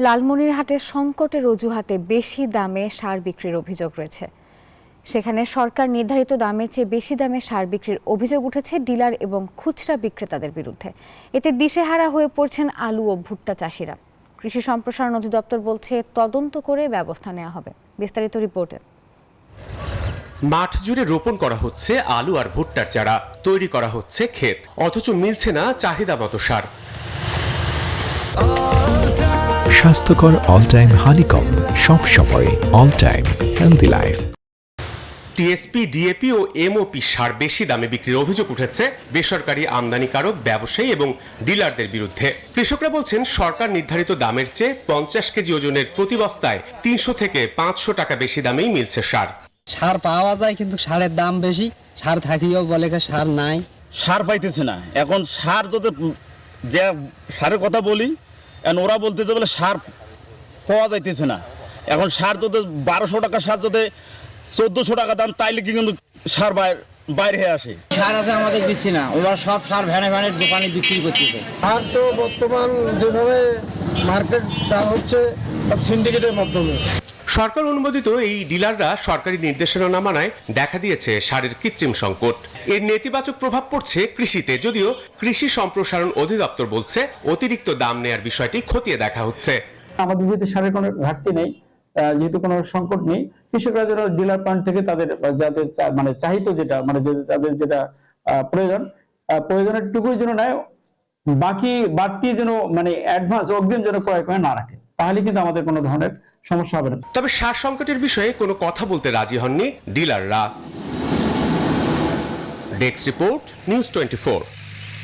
লালমনিরহাটের সংকটের অজুহাতে বেশি দামে সার বিক্রির অভিযোগ রয়েছে। সেখানে সরকার নির্ধারিত দামের চেয়ে বেশি দামে সার বিক্রির অভিযোগ উঠেছে ডিলার এবং খুচরা বিক্রেতাদের বিরুদ্ধে। এতে দিশেহারা হয়ে পড়ছেন আলু ও ভুট্টা চাষিরা। কৃষি সম্প্রসারণ অধিদপ্তর বলছে তদন্ত করে ব্যবস্থা নেওয়া হবে। বিস্তারিত রিপোর্টে। মাঠ জুড়ে রোপণ করা হচ্ছে আলু আর ভুট্টার চারা, তৈরি করা হচ্ছে ক্ষেত, অথচ মিলছে না চাহিদা মতো সার। স্বাস্থ্যকর অল টাইম হানিকম, সব সময় all time healthy life. TSP, DAP ও এমওপি সার বেশি দামে বিক্রির অভিযোগ উঠেছে বেসরকারি আমদানিকারক, ব্যবসায়ী এবং ডিলারদের বিরুদ্ধে। কৃষকরা বলছেন সরকার নির্ধারিত দামের চেয়ে 50 কেজি ওজনের প্রতি বস্তায় 300 থেকে 500 টাকা বেশি দামেই মিলছে সার। সার পাওয়া যায় কিন্তু সারের দাম বেশি, সার থাকিও বলে সার নাই, সার পাইতেছে না। এখন সার যদি যে সারের কথা বলি, ওরা বলতেছে বলে সার পাওয়া যাইতেছে না। এখন সার যদি 1200 টাকা সার যদি 1400 টাকা দাম, তাইলে কি কিন্তু সার বাইরে হয়ে আসে। সার আছে আমাদের দিচ্ছি না, ওরা সব সার ভ্যানে ভ্যানে দোকানে বিক্রি করতেছে। সার তো বর্তমান যেভাবে মার্কেট দাম হচ্ছে সব সিন্ডিকেটের মাধ্যমে। সরকার অনুমোদিত এই ডিলাররা সরকারি নির্দেশনা না মানায় দেখা দিয়েছে সারের কৃত্রিম সংকট। এর নেতিবাচক প্রভাব পড়ছে কৃষিতে, যদিও কৃষি সম্প্রসারণ অধিদপ্তর বলছে অতিরিক্ত দাম নেয়ার বিষয়টি খতিয়ে দেখা হচ্ছে। আমাদের যেহেতু সারের কোনো ঘাটতি নেই, যেহেতু কোনো সংকট নেই, কৃষকরা যারা ডিলার পয়েন্ট থেকে তাদের যাদের মানে চাহিদা যেটা মানে যাদের যেটা প্রয়োজনের টুকুর জন্য নেয়, বাড়তি যেন মানে অ্যাডভান্স অগ্রিম যেন ক্রয় করে না রাখে, তাহলে কিন্তু আমাদের কোনো ধরনের সমস্যা হবে না। তবে সার সংকটের বিষয়ে কোনো কথা বলতে রাজি হননি ডিলাররা। Desk report, news 24।